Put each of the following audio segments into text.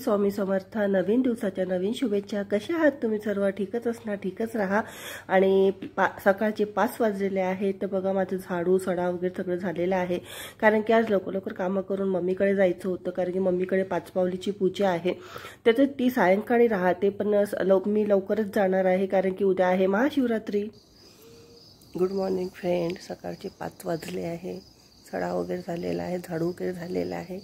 स्वामी समर्थ। नवीन दिवसाच्या नवीन शुभेच्छा। कशा आहात तुम्ही सर्व? ठीकच असणार, ठीकच राहा। आणि सकाळचे 5 वाजलेले आहेत। तर बघा माझं झाडू सडा वगैरे सगळं झालेलं आहे, कारण की आज लवकर कामं करून मम्मीकडे जायचं होतं, कारण की मम्मीकडे 5 पावलीची पूजा आहे। त्याचं ती सायंकाळी राहते, पण मी लवकरच जाणार आहे, कारण की उद्या आहे महाशिवरात्री। Good morning friend. सकाळचे 5 वाजले आहे। सडा वगैरे झालेला आहे, झाडू वगैरे झालेला आहे,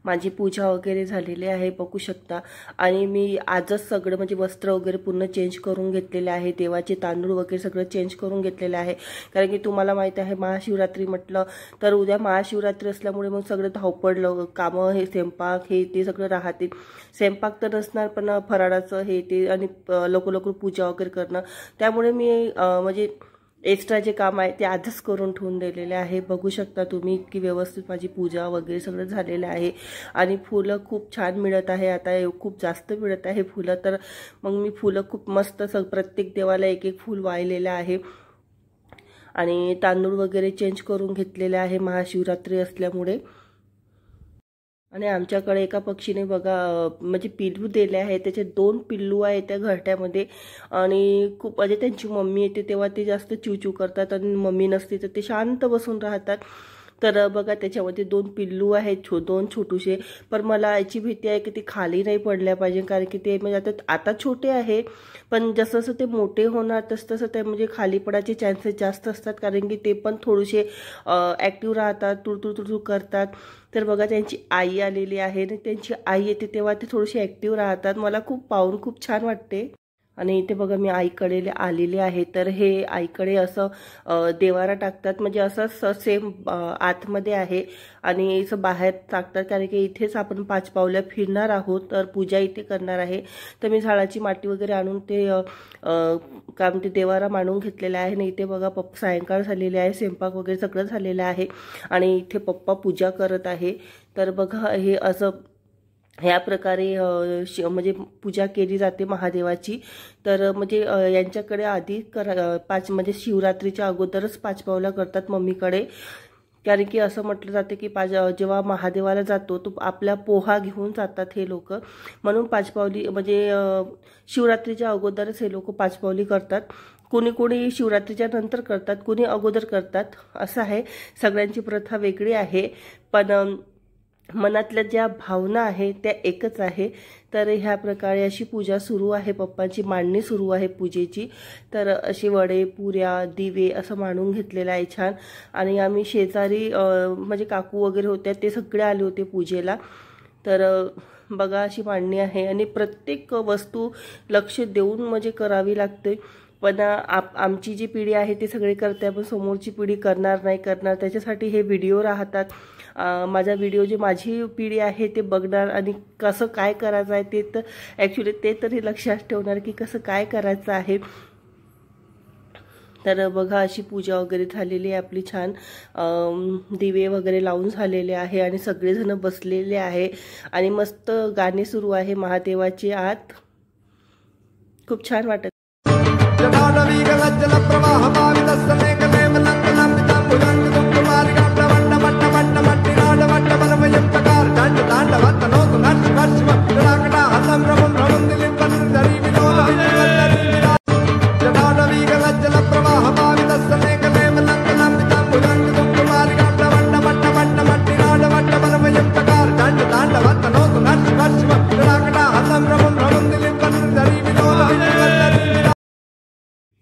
माझी पूजा वगैरे झालेली आहे, बघू शकता। आणि मी आजच सगळं म्हणजे वस्त्र वगैरे पूर्ण चेंज करून घेतलेले आहे, देवाचे तांदूळ वगैरे सगळं चेंज करून घेतलेले आहे, कारण की तुम्हाला माहिती आहे महाशिवरात्री म्हटलं तर उद्या महाशिवरात्री असल्यामुळे मग सगळं धावपळ कामं, हे स्वयंपाक हे ते सगळं राहते। स्वयंपाक तर नसणार, पण फराळाचं हे ते आणि लवकर पूजा वगैरे करणं, त्यामुळे मी म्हणजे एक्स्ट्रा जे काम आहे ते आजच करून ठेवून दिलेले आहे। बघू शकता तुम्ही की व्यवस्थित माझी पूजा वगैरे सगळं झालेलं आहे। आणि फुलं खूप छान मिळत आहे, आता खूप जास्त मिळत आहे फुलं, तर मग मी फुलं खूप मस्त प्रत्येक देवाला एक एक फूल वाहिलेलं आहे। आणि तांदूळ वगैरे चेंज करून घेतलेले आहे महाशिवरात्री असल्यामुळे। आणि आमच्याकडे एका पक्षीने बघा म्हणजे पिल्लू दिले आहे, त्याचे 2 पिल्लू आहेत त्या घरट्यामध्ये। आणि खूप म्हणजे त्यांची मम्मी येते तेव्हा ते जास्त चिवचिव करतात, आणि मम्मी नसते तर ते शांत बसून राहतात। तर बघा त्याच्यामध्ये 2 पिल्लू आहेत, 2 छोटूशे। पण मला याची भीती आहे की ते खाली नाही पडल्या पाहिजे, कारण की ते म्हणजे आता छोटे आहे, पण जसं जसं ते मोठे होणार तसं ते म्हणजे खाली पडायचे चान्सेस जास्त असतात, कारण की ते पण थोडेसे ॲक्टिव्ह राहतात, तुळतुळ करतात। तर बघा त्यांची आई आलेली आहे, आणि त्यांची आई येते तेव्हा ते थोडेसे ॲक्टिव्ह राहतात, मला खूप पाहून खूप छान वाटते। आणि इथे बघा मी आईकडे आलेले आहे, तर हे आईकडे असं देवारा टाकतात, म्हणजे असं सेम आतमध्ये आहे आणि असं बाहेर टाकतात, कारण की इथेच आपण 5 पावलं फिरणार आहोत, तर पूजा इथे करणार आहे। तर मी झाडाची माती वगैरे आणून ते काम ते देवारा मांडून घेतलेला आहे। आणि इथे बघा सायंकाळ झालेली आहे, स्वयंपाक वगैरे सगळं झालेलं आहे, आणि इथे पप्पा पूजा करत आहे। तर बघा हे असं ह्या प्रकारे म्हणजे पूजा केली जाते महादेवाची। तर म्हणजे यांच्याकडे आधी 5 म्हणजे शिवरात्रीच्या अगोदरच 5 पावलं करतात मम्मीकडे, कारण की असं म्हटलं जाते की जेव्हा महादेवाला जातो तो आपला पोहा घेऊन जातात हे लोक, म्हणून 5 पावली म्हणजे शिवरात्रीच्या अगोदरच हे लोक 5 पावली करतात। कोणी शिवरात्रीच्या नंतर करतात, कोणी अगोदर करतात, असं आहे। सगळ्यांची प्रथा वेगळी आहे, पण मनातल्या ज्या भावना आहेत त्या एकच आहे। तर ह्या प्रकारे अशी पूजा सुरू आहे, पप्पांची मांडणी सुरू आहे पूजेची। तर अशी वडे पुऱ्या दिवे असं मांडून घेतलेलं आहे छान। आणि आम्ही शेजारी म्हणजे काकू वगैरे होत्या, ते सगळे आले होते पूजेला। तर बघा अशी मांडणी आहे, आणि प्रत्येक वस्तू लक्ष देऊन म्हणजे करावी लागते। पण आमची जी पिढी आहे ती सगळे करते, पण समोरची पिढी करणार नाही करणार, त्याच्यासाठी हे व्हिडिओ राहतात। माझा व्हिडिओ जे माझी पिढी आहे ते बघणार, आणि कसं काय करायचं आहे ते तर ॲक्च्युली ते तरी लक्षात ठेवणार की कसं काय करायचं आहे। तर बघा अशी पूजा वगैरे झालेली आहे आपली छान, दिवे वगैरे लावून झालेले आहे, आणि सगळेजण बसलेले आहे, आणि मस्त गाणे सुरू आहे महादेवाचे आत, खूप छान वाटत।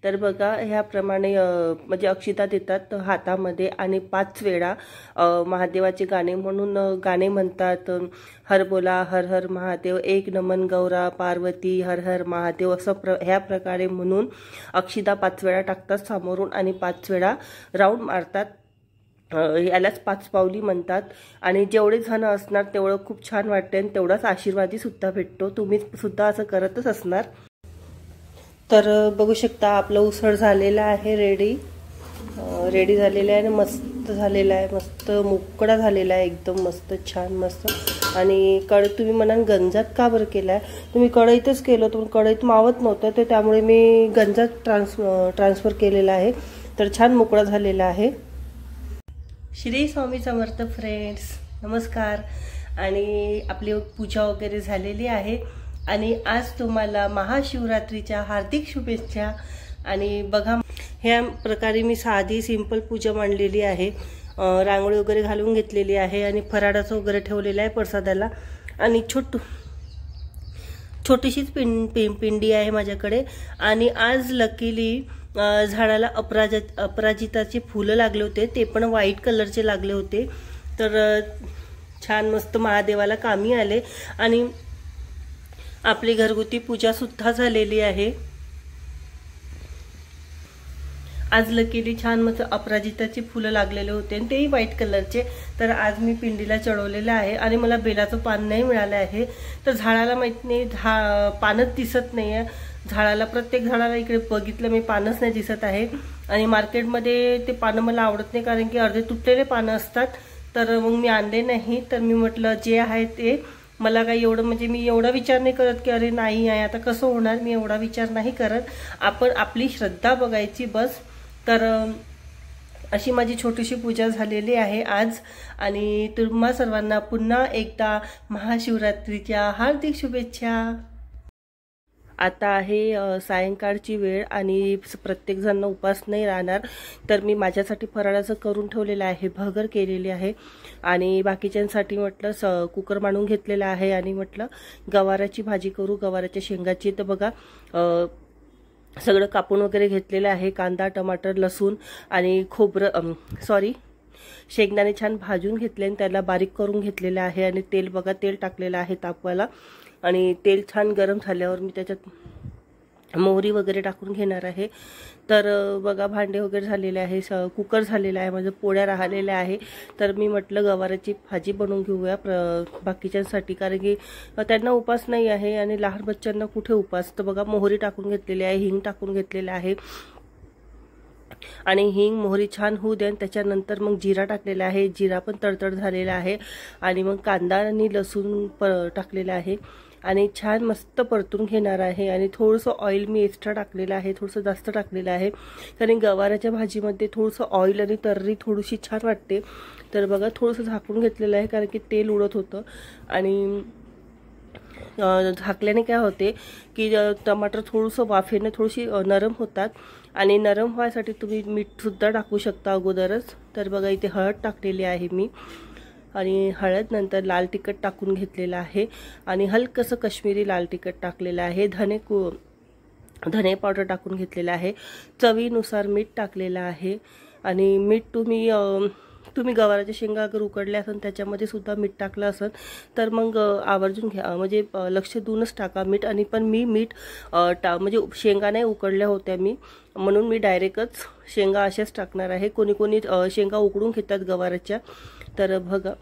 तर बघा ह्याप्रमाणे म्हणजे अक्षिता देतात हातामध्ये, आणि 5 वेळा महादेवाचे गाणे म्हणून गाणे म्हणतात। हर बोला हर हर महादेव, एक नमन गौरा पार्वती, हर हर महादेव, असं ह्या प्रकारे म्हणून अक्षिता 5 वेळा टाकतात समोरून, आणि 5 वेळा राऊंड मारतात। यालाच 5 पावली म्हणतात। आणि जेवढे जण असणार तेवढं खूप छान वाटते, आणि तेवढाच आशीर्वादी सुद्धा भेटतो। तुम्ही सुद्धा असं करतच असणार। तर बघू शकता आपलं उसळ झालेलं आहे, रेडी झालेलं आहे, आणि मस्त झालेला आहे, मस्त मोकळा झालेला आहे, एकदम मस्त छान मस्त। आणि तुम्ही म्हणाल गंजात का बरं केला आहे? तुम्ही कढईतच केलं होतं, पण कढईत मावत नव्हतं, तर त्यामुळे मी गंजात ट्रान्सफर केलेला आहे। तर छान मोकळा झालेला आहे। श्री स्वामी समर्थ फ्रेंड्स, नमस्कार। आणि आपली पूजा वगैरे झालेली आहे आणि आज तुम्हाला महाशिवरात्रीच्या हार्दिक शुभेच्छा। आणि बघा ह्या प्रकारे मी साधी सिंपल पूजा मांडलेली आहे, रांगोळी वगैरे घालून घेतलेली आहे आणि फराळाचं वगैरे ठेवलेलं आहे प्रसादाला। आणि छोटीशीच पिंडी आहे माझ्याकडे। आणि आज लकीली झाडाला अपराजिताचे फुलं लागले होते, ते पण व्हाईट कलरचे लागले होते, तर छान मस्त महादेवाला कामी आले। आणि आपली घरगुती पूजा सुद्धा झालेली आहे। आज लकीली छान मस्त अपराजिताची फुलं लागलेले होते आणि तेही व्हाईट कलरचे, तर आज मी पिंडीला चढवलेलं आहे। आणि मला बेलाचं पान नाही मिळालं आहे, तर झाडाला माहित नाही पानच दिसत नाही आहे झाडाला। प्रत्येक झाडाला इकडे बघितलं मी पानच नाही दिसत आहे। आणि मार्केटमध्ये ते पानं मला आवडत नाही, कारण की अर्धे तुटलेले पानं असतात, तर मग मी आणले नाही। तर मी म्हटलं जे आहे ते मला काही एवढं म्हणजे मी एवढा विचार नाही करत की अरे नाही आहे आता कसं होणार, मी एवढा विचार नाही करत। आपण आपली श्रद्धा बघायची बस। तर अशी माझी छोटीशी पूजा झालेली आहे आज। आणि तुम्हा सर्वांना पुन्हा एकदा महाशिवरात्रीच्या हार्दिक शुभेच्छा। आता आहे सायंकाळची वेळ आणि प्रत्येक जण उपास नाही राहणार, तर मी माझ्यासाठी फराळाचं करून ठेवलेलं आहे, भगर केलेली आहे। आणि बाकीच्यांसाठी म्हटलं कुकर मांडून घेतलेला आहे आणि म्हटलं गवाराची भाजी करू, गवाराच्या शेंगाची। तर बघा सगळं कापून वगैरे घेतलेलं आहे, कांदा टमाटर लसूण आणि खोबरं शेंगदाणे छान भाजून घेतले आणि त्याला बारीक करून घेतलेलं आहे। आणि तेल बघा तेल टाकलेलं आहे तापवायला, आणि तेल छान गरम झाल्यावर मी त्याच्यात मोहरी वगैरे टाकून घेणार आहे। तर बघा भांडे वगैरे झालेले आहे, कुकर झालेला आहे, माझं पोळ्या राहिलेल्या आहे। तर मी म्हटलं गवाराची भाजी बनवून घेऊया बाकीच्यांसाठी, कारण की त्यांना उपास नाही आहे आणि लहान बच्चांना कुठे उपास। तर बघा मोहरी टाकून घेतलेली आहे, हिंग टाकून घेतलेलं आहे, आणि हिंग मोहरी छान होऊ द्या। त्याच्यानंतर मग जिरा टाकलेला आहे, जिरा पण तडतड झालेला आहे, आणि मग कांदा आणि लसूण टाकलेला आहे आणि छान मस्त परतून घेणार आहे। आणि थोडंसं ऑइल मी एक्स्ट्रा टाकलेलं आहे, थोडंसं जास्त टाकलेलं आहे, कारण गवाराच्या भाजीमध्ये थोडंसं ऑइल आणि तर्री थोडीशी छान वाटते। तर बघा थोडंसं झाकून घेतलेलं आहे, कारण की तेल उडत होतं। आणि झाकल्याने काय होते की टमाटर थोडंसं वाफेने थोडीशी नरम होतात, आणि नरम व्हायसाठी तुम्ही मीठसुद्धा टाकू शकता अगोदरच। तर बघा इथे हळद टाकलेली आहे मी, आणि हळद नंतर लाल तिखट टाकून घेतलेलं आहे, आणि हलकंसं काश्मीरी लाल तिखट टाकलेलं आहे, धने पावडर टाकून घेतलेलं आहे, चवीनुसार मीठ टाकलेलं आहे। आणि मीठ तुम्ही गवाराच्या शेंगा अगर उकडल्या असेल त्याच्यामध्ये सुद्धा मीठ टाकलं असेल तर मग आवर्जून घ्या, म्हणजे लक्ष देऊनच टाका मीठ। आणि पण मी मीठ म्हणजे शेंगा नाही उकडल्या होत्या मी, म्हणून मी डायरेक्टच शेंगा अशाच टाकणार आहे। कोणी शेंगा उकडून घेतात गवाराच्या। तर बघा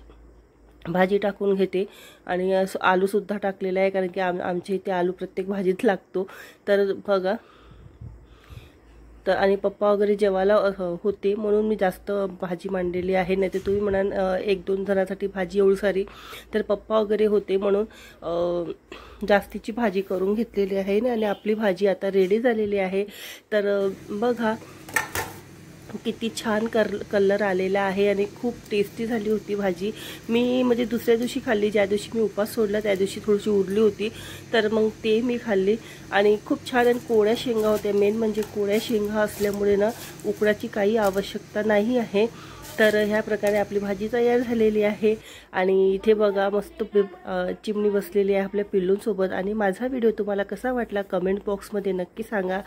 भाजी टाकून घेते, आणि आलूसुद्धा टाकलेला आहे, कारण की आमच्या इथे आलू प्रत्येक भाजीत लागतो। तर बघा तर आणि पप्पा वगैरे जेवायला होते म्हणून मी जास्त भाजी मांडलेली आहे, नाही तर तुम्ही म्हणाल 1-2 जणांसाठी भाजी एवढी सारी, तर पप्पा वगैरे होते म्हणून जास्तीची भाजी करून घेतलेली आहे ना। आणि आपली भाजी आता रेडी झालेली आहे। तर बघा किती छान कलर आलेला आहे आणि खूप टेस्टी झाली होती भाजी। मी म्हणजे दुसऱ्या दिवशी खाल्ली, ज्या दिवशी मी उपास सोडला त्या दिवशी थोडीशी उरली होती, तर मग ते मी खाल्ली आणि खूप छान। आणि कोळ्या शेंगा होत्या, मेन म्हणजे कोळ्या शेंगा असल्यामुळे ना उकडाची काही आवश्यकता नाही आहे। तर ह्या प्रकारे आपली भाजी तयार झालेली आहे। आणि इथे बघा मस्त चिमणी बसलेली आहे आपल्या पिल्लूंसोबत। आणि माझा व्हिडिओ तुम्हाला कसा वाटला कमेंट बॉक्समध्ये नक्की सांगा,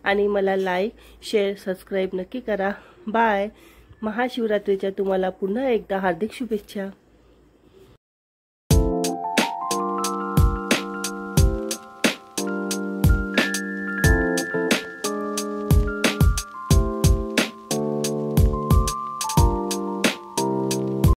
आणि मला लाईक शेअर सबस्क्राईब नक्की करा। बाय। महाशिवरात्रीच्या तुम्हाला पुन्हा एकदा हार्दिक शुभेच्छा।